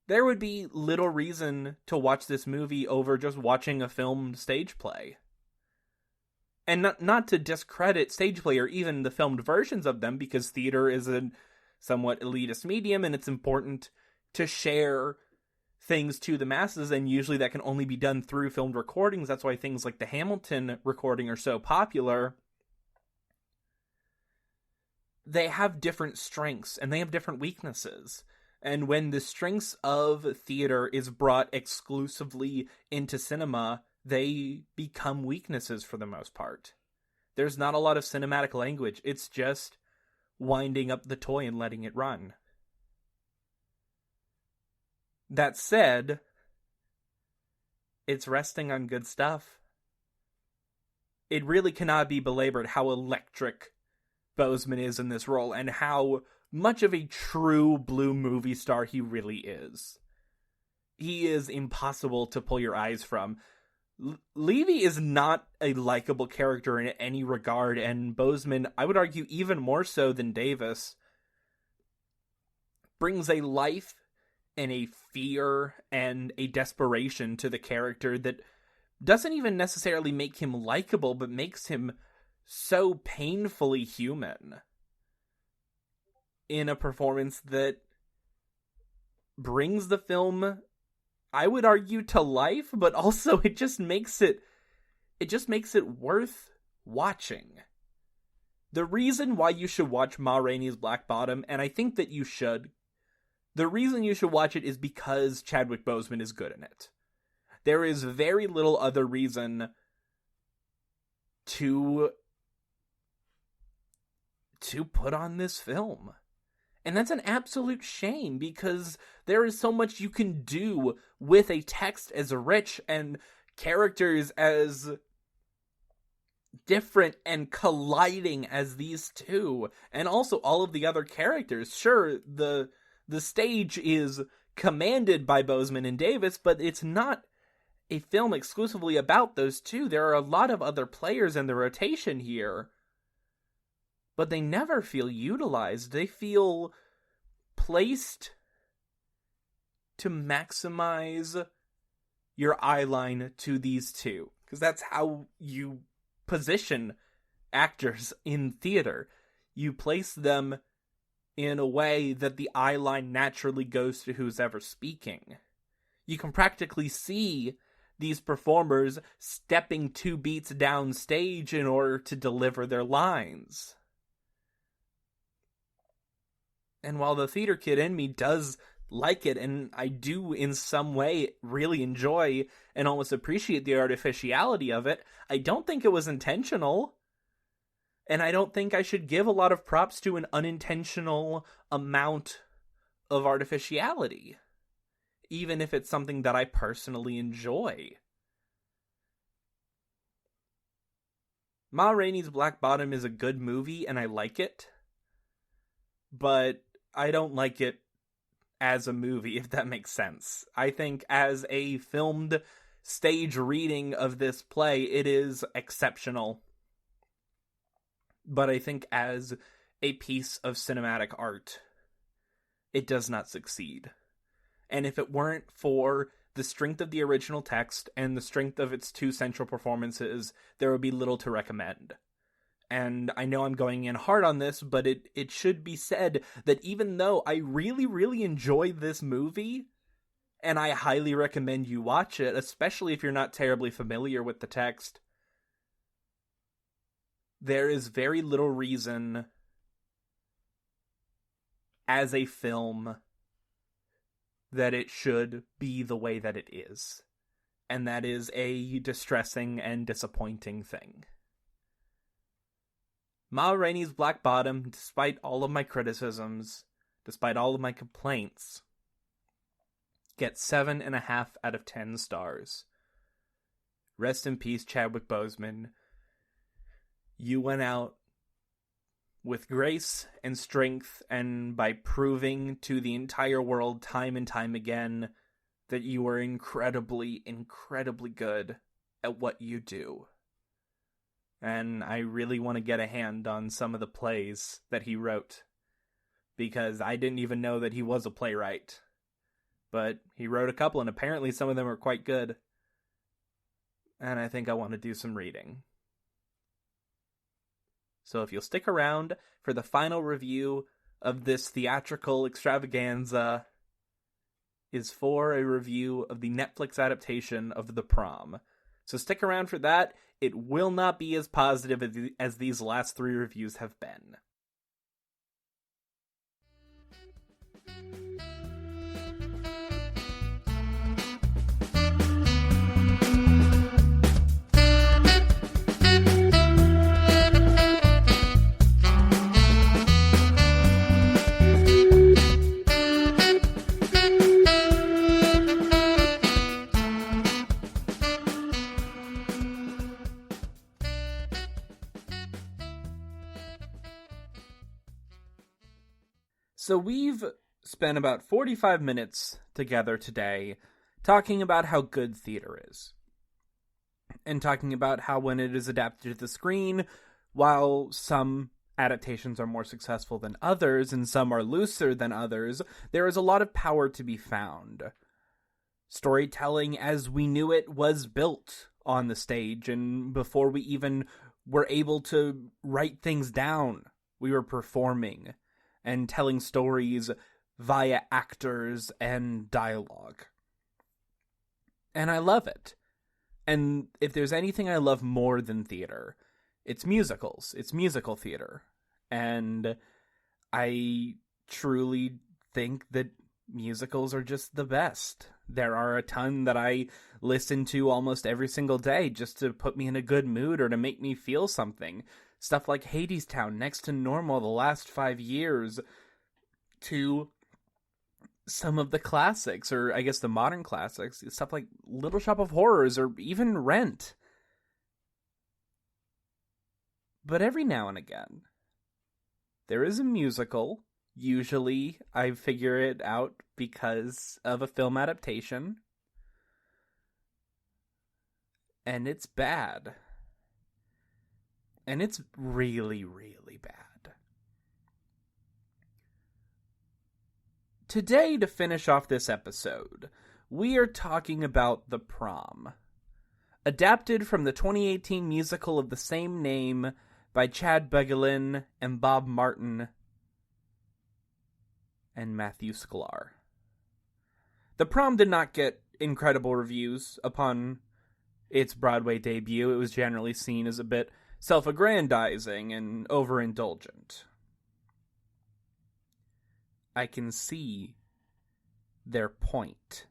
B: there would be little reason to watch this movie over just watching a filmed stage play. And not to discredit stage play or even the filmed versions of them, because theater is a somewhat elitist medium and it's important to share things to the masses, and usually that can only be done through filmed recordings. That's why things like the Hamilton recording are so popular. They have different strengths and they have different weaknesses. And when the strengths of theater is brought exclusively into cinema, they become weaknesses for the most part. There's not a lot of cinematic language. It's just winding up the toy and letting it run. That said, it's resting on good stuff. It really cannot be belabored how electric Boseman is in this role and how much of a true blue movie star he really is. He is impossible to pull your eyes from. Levy is not a likable character in any regard, and Boseman, I would argue even more so than Davis, brings a life and a fear and a desperation to the character that doesn't even necessarily make him likable, but makes him so painfully human in a performance that brings the film, I would argue, to life, but also it just makes it worth watching. The reason why you should watch Ma Rainey's Black Bottom, and I think that you should, the reason you should watch it is because Chadwick Boseman is good in it. There is very little other reason to put on this film. And that's an absolute shame, because there is so much you can do with a text as rich and characters as different and colliding as these two, and also all of the other characters. Sure, the stage is commanded by Boseman and Davis, but it's not a film exclusively about those two. There are a lot of other players in the rotation here, but they never feel utilized. They feel placed to maximize your eye line to these two, because that's how you position actors in theater. You place them in a way that the eye line naturally goes to who's ever speaking. You can practically see these performers stepping 2 beats down stage in order to deliver their lines. And while the theater kid in me does like it, and I do in some way really enjoy and almost appreciate the artificiality of it, I don't think it was intentional. And I don't think I should give a lot of props to an unintentional amount of artificiality, even if it's something that I personally enjoy. Ma Rainey's Black Bottom is a good movie, and I like it, but I don't like it as a movie, if that makes sense. I think as a filmed stage reading of this play, it is exceptional. But I think as a piece of cinematic art, it does not succeed. And if it weren't for the strength of the original text and the strength of its 2 central performances, there would be little to recommend. And I know I'm going in hard on this, but it should be said that even though I really, really enjoy this movie, and I highly recommend you watch it, especially if you're not terribly familiar with the text, there is very little reason as a film that it should be the way that it is. And that is a distressing and disappointing thing. Ma Rainey's Black Bottom, despite all of my criticisms, despite all of my complaints, gets 7.5 out of 10 stars. Rest in peace, Chadwick Boseman. You went out with grace and strength, and by proving to the entire world time and time again that you are incredibly, incredibly good at what you do. And I really want to get a hand on some of the plays that he wrote, because I didn't even know that he was a playwright. But he wrote a couple, and apparently some of them are quite good. And I think I want to do some reading. So if you'll stick around for the final review of this theatrical extravaganza, is for a review of the Netflix adaptation of The Prom. So stick around for that. It will not be as positive as these last 3 reviews have been. So we've spent about 45 minutes together today talking about how good theater is. And talking about how when it is adapted to the screen, while some adaptations are more successful than others and some are looser than others, there is a lot of power to be found. Storytelling as we knew it was built on the stage, and before we even were able to write things down, we were performing and telling stories via actors and dialogue. And I love it. And if there's anything I love more than theater, it's musicals. It's musical theater. And I truly think that musicals are just the best. There are a ton that I listen to almost every single day just to put me in a good mood or to make me feel something. Stuff like Hadestown, Next to Normal, the last 5 years, to some of the classics, or I guess the modern classics, stuff like Little Shop of Horrors, or even Rent. But every now and again, there is a musical. Usually, I figure it out because of a film adaptation. And it's bad. And it's really, really bad. Today, to finish off this episode, we are talking about The Prom. Adapted from the 2018 musical of the same name by Chad Begelin and Bob Martin and Matthew Sklar. The Prom did not get incredible reviews upon its Broadway debut. It was generally seen as a bit self-aggrandizing and overindulgent. I can see their point.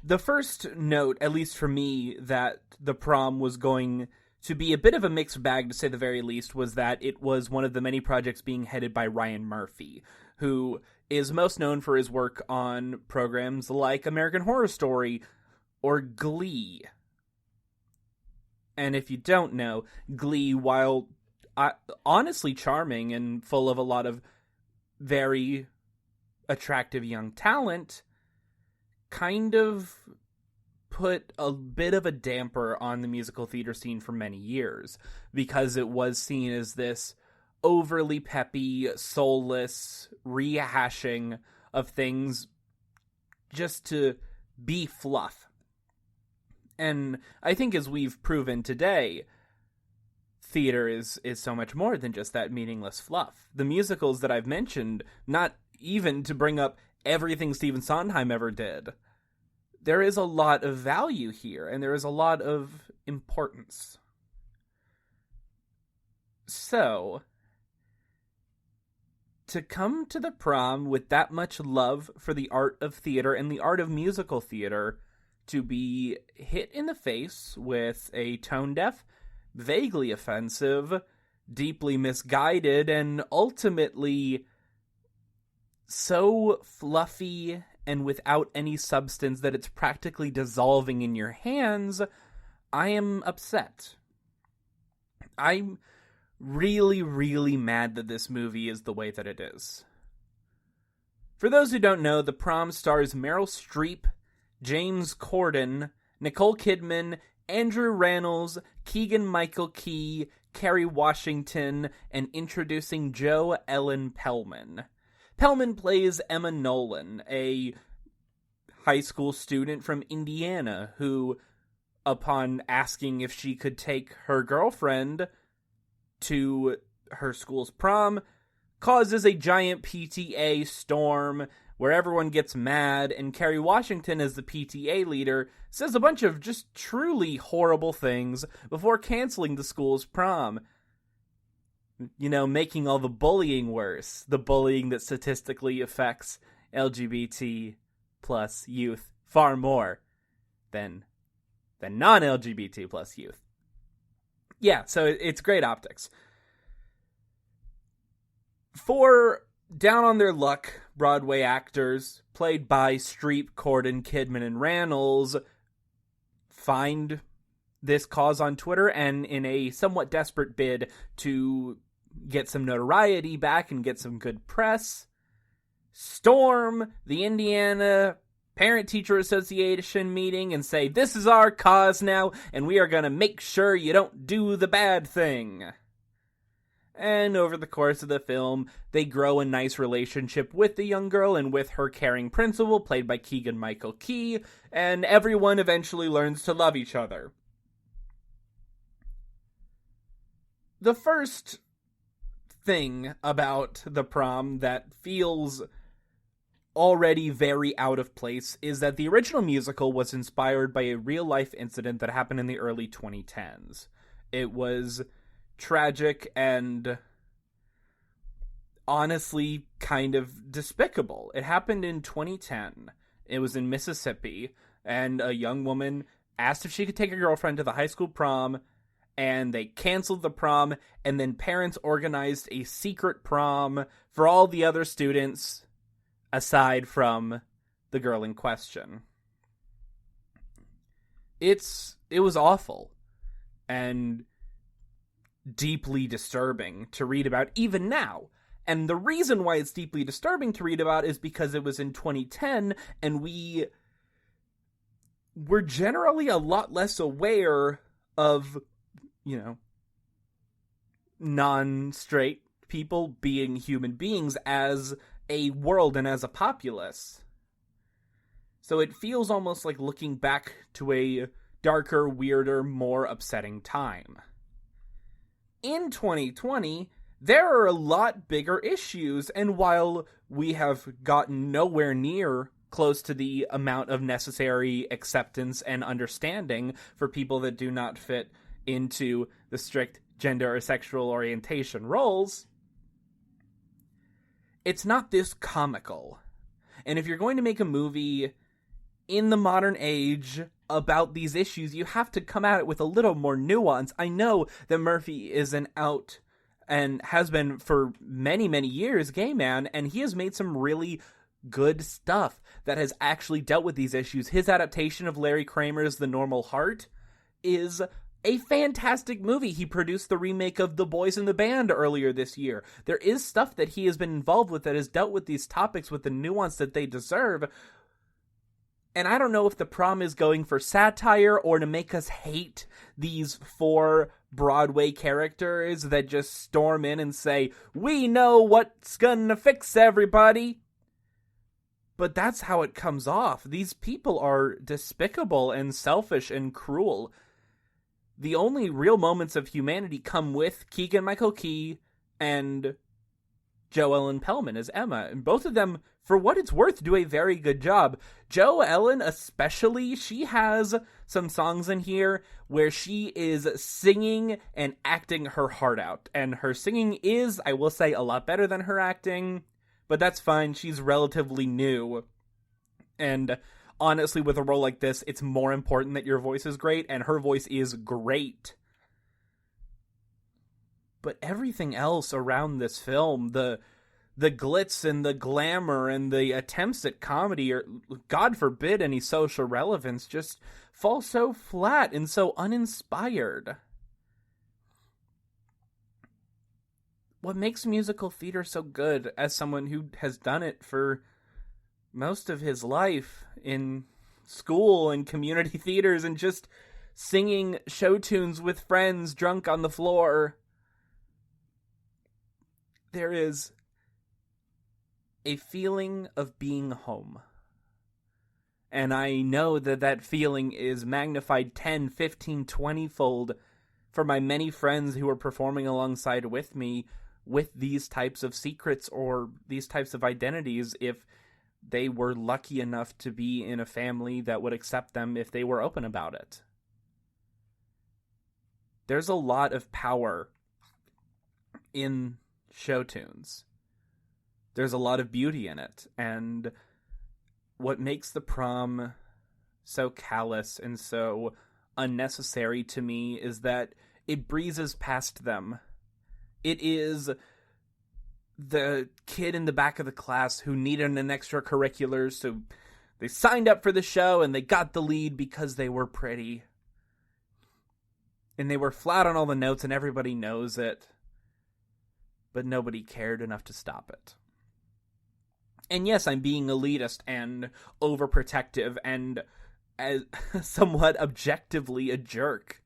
B: The first note, at least for me, that The Prom was going to be a bit of a mixed bag, to say the very least, was that it was one of the many projects being headed by Ryan Murphy, who is most known for his work on programs like American Horror Story or Glee. And if you don't know, Glee, while honestly charming and full of a lot of very attractive young talent, kind of put a bit of a damper on the musical theater scene for many years, because it was seen as this overly peppy, soulless rehashing of things just to be fluff. And I think, as we've proven today, theater is so much more than just that meaningless fluff. The musicals that I've mentioned, not even to bring up everything Stephen Sondheim ever did, there is a lot of value here, and there is a lot of importance. So, to come to The Prom with that much love for the art of theater and the art of musical theater, to be hit in the face with a tone-deaf, vaguely offensive, deeply misguided, and ultimately so fluffy and without any substance that it's practically dissolving in your hands, I am upset. I'm really, really mad that this movie is the way that it is. For those who don't know, The Prom stars Meryl Streep, James Corden, Nicole Kidman, Andrew Rannells, Keegan-Michael Key, Kerry Washington, and introducing Jo Ellen Pellman. Pellman plays Emma Nolan, a high school student from Indiana who, upon asking if she could take her girlfriend to her school's prom, causes a giant PTA storm where everyone gets mad, and Kerry Washington, as the PTA leader, says a bunch of just truly horrible things before canceling the school's prom. You know, making all the bullying worse. The bullying that statistically affects LGBT plus youth far more than non-LGBT plus youth. Yeah, so it's great optics. For down on their luck Broadway actors, played by Streep, Corden, Kidman, and Rannells, find this cause on Twitter, and in a somewhat desperate bid to get some notoriety back and get some good press, storm the Indiana Parent-Teacher Association meeting and say, "This is our cause now, and we are going to make sure you don't do the bad thing." And over the course of the film, they grow a nice relationship with the young girl and with her caring principal, played by Keegan-Michael Key, and everyone eventually learns to love each other. The first thing about The Prom that feels already very out of place is that the original musical was inspired by a real-life incident that happened in the early 2010s. It was tragic and honestly kind of despicable. It happened in 2010. It was in Mississippi, and a young woman asked if she could take her girlfriend to the high school prom, and they canceled the prom, and then parents organized a secret prom for all the other students aside from the girl in question. It was awful. And deeply disturbing to read about even now. And the reason why it's deeply disturbing to read about is because it was in 2010, and we were generally a lot less aware of, non-straight people being human beings as a world and as a populace. So it feels almost like looking back to a darker, weirder, more upsetting time. In 2020, there are a lot bigger issues, and while we have gotten nowhere near close to the amount of necessary acceptance and understanding for people that do not fit into the strict gender or sexual orientation roles, it's not this comical. And if you're going to make a movie in the modern age about these issues, you have to come at it with a little more nuance. I know that Murphy is an out, and has been for many, many years, gay man, and he has made some really good stuff that has actually dealt with these issues. His adaptation of Larry Kramer's The Normal Heart is a fantastic movie. He produced the remake of The Boys in the Band earlier this year. There is stuff that he has been involved with that has dealt with these topics with the nuance that they deserve. And I don't know if the Prom is going for satire or to make us hate these 4 Broadway characters that just storm in and say, "We know what's gonna fix everybody." But that's how it comes off. These people are despicable and selfish and cruel. The only real moments of humanity come with Keegan-Michael Key and Jo Ellen Pellman as Emma. And both of them, for what it's worth, do a very good job. Jo Ellen especially, she has some songs in here where she is singing and acting her heart out. And her singing is, I will say, a lot better than her acting. But that's fine, she's relatively new. And honestly, with a role like this, it's more important that your voice is great, and her voice is great. But everything else around this film, the glitz and the glamour and the attempts at comedy, or God forbid any social relevance, just fall so flat and so uninspired. What makes musical theater so good, as someone who has done it for most of his life in school and community theaters and just singing show tunes with friends drunk on the floor, there is a feeling of being home. And I know that that feeling is magnified 10, 15, 20-fold for my many friends who are performing alongside with me with these types of secrets or these types of identities, if they were lucky enough to be in a family that would accept them if they were open about it. There's a lot of power in show tunes. There's a lot of beauty in it, and what makes the Prom so callous and so unnecessary to me is that it breezes past them. It is the kid in the back of the class who needed an extracurricular, so they signed up for the show and they got the lead because they were pretty. And they were flat on all the notes and everybody knows it. But nobody cared enough to stop it. And yes, I'm being elitist and overprotective and somewhat objectively a jerk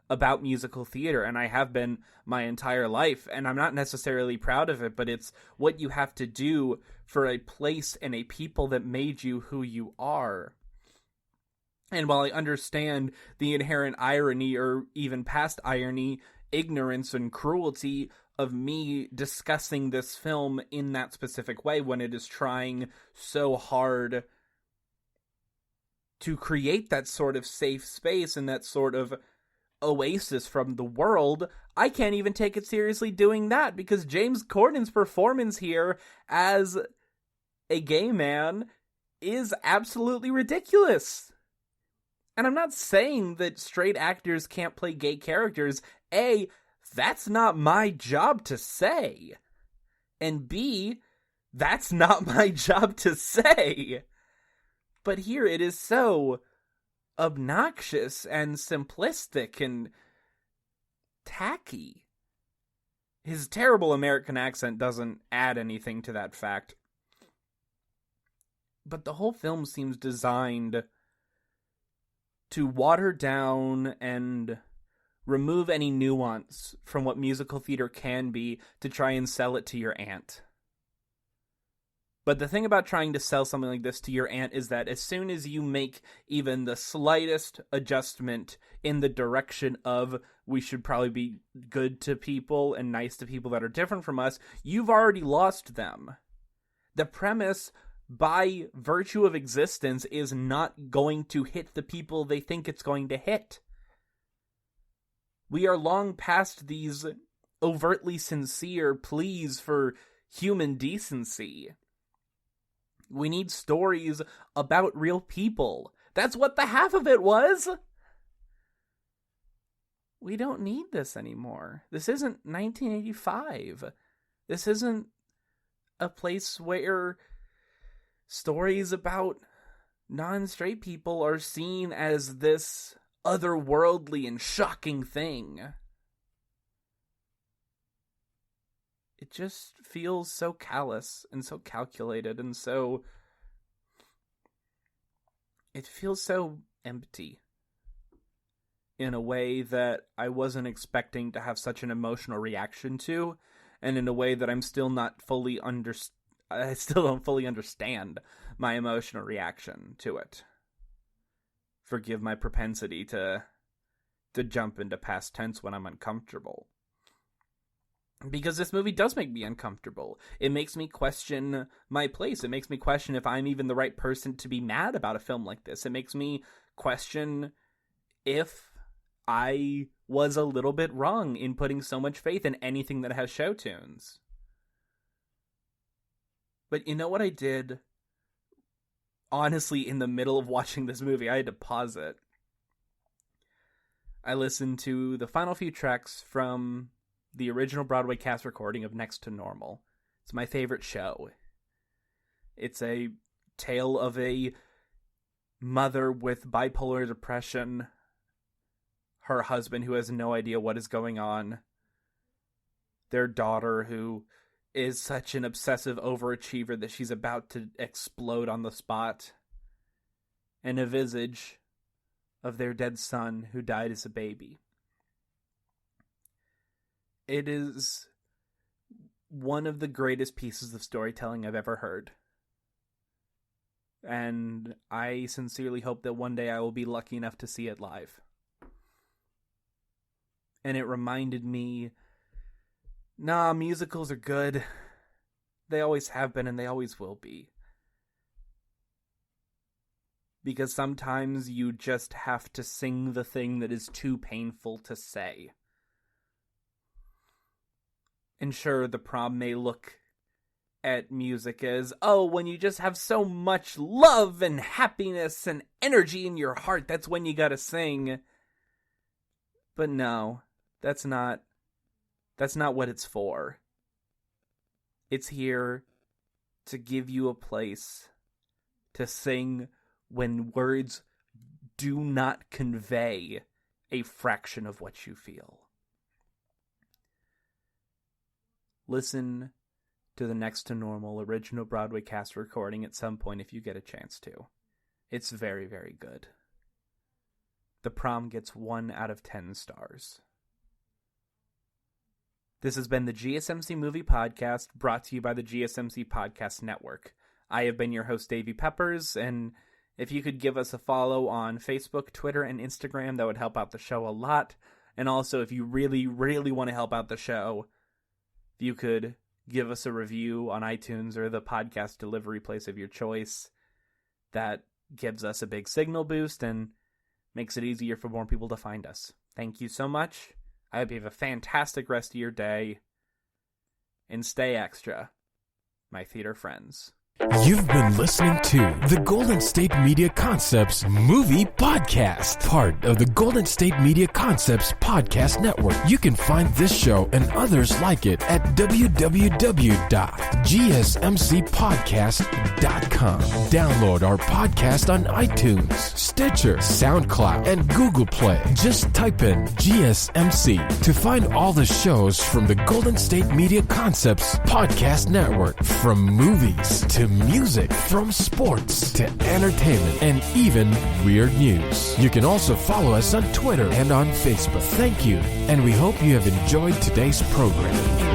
B: about musical theater, and I have been my entire life, and I'm not necessarily proud of it, but it's what you have to do for a place and a people that made you who you are. And while I understand the inherent irony, or even past irony, ignorance and cruelty of me discussing this film in that specific way when it is trying so hard to create that sort of safe space and that sort of oasis from the world, I can't even take it seriously doing that, because James Corden's performance here as a gay man is absolutely ridiculous. And I'm not saying that straight actors can't play gay characters. A, that's not my job to say. And B, that's not my job to say. But here it is so obnoxious and simplistic and tacky. his terrible American accent doesn't add anything to that fact. But the whole film seems designed to water down and remove any nuance from what musical theater can be to try and sell it to your aunt. But the thing about trying to sell something like this to your aunt is that as soon as you make even the slightest adjustment in the direction of we should probably be good to people and nice to people that are different from us, you've already lost them. The premise, by virtue of existence, is not going to hit the people they think it's going to hit. We are long past these overtly sincere pleas for human decency. We need stories about real people. That's what the half of it was. We don't need this anymore. This isn't 1985. This isn't a place where stories about non-straight people are seen as this otherworldly and shocking thing. It just feels so callous and so calculated and so... It feels so empty in a way that I wasn't expecting to have such an emotional reaction to, and in a way that I'm still not fully I still don't fully understand my emotional reaction to it. Forgive my propensity to jump into past tense when I'm uncomfortable. Because this movie does make me uncomfortable. It makes me question my place. It makes me question if I'm even the right person to be mad about a film like this. It makes me question if I was a little bit wrong in putting so much faith in anything that has show tunes. But you know what I did? Honestly, in the middle of watching this movie, I had to pause it. I listened to the final few tracks from the original Broadway cast recording of Next to Normal. It's my favorite show. It's a tale of a mother with bipolar depression, her husband who has no idea what is going on, their daughter who is such an obsessive overachiever that she's about to explode on the spot, and a visage of their dead son who died as a baby. It is one of the greatest pieces of storytelling I've ever heard. And I sincerely hope that one day I will be lucky enough to see it live. And it reminded me, nah, musicals are good. They always have been and they always will be. Because sometimes you just have to sing the thing that is too painful to say. And sure, the Prom may look at music as, oh, when you just have so much love and happiness and energy in your heart, that's when you gotta sing. But no, that's not what it's for. It's here to give you a place to sing when words do not convey a fraction of what you feel. Listen to the Next to Normal original Broadway cast recording at some point if you get a chance to. It's very, very good. The Prom gets 1 out of 10 stars. This has been the GSMC Movie Podcast, brought to you by the GSMC Podcast Network. I have been your host, Davey Peppers, and if you could give us a follow on Facebook, Twitter, and Instagram, that would help out the show a lot. And also, if you really, really want to help out the show, if you could give us a review on iTunes or the podcast delivery place of your choice, that gives us a big signal boost and makes it easier for more people to find us. Thank you so much. I hope you have a fantastic rest of your day. And stay extra, my theater friends.
A: You've been listening to the Golden State Media Concepts Movie Podcast, part of the Golden State Media Concepts Podcast Network. You can find this show and others like it at www.gsmcpodcast.com. Download our podcast on iTunes, Stitcher, SoundCloud, and Google Play. Just type in GSMC to find all the shows from the Golden State Media Concepts Podcast Network, from movies to music, from sports to entertainment, and even weird news. You can also follow us on Twitter and on Facebook. Thank you, and we hope you have enjoyed today's program.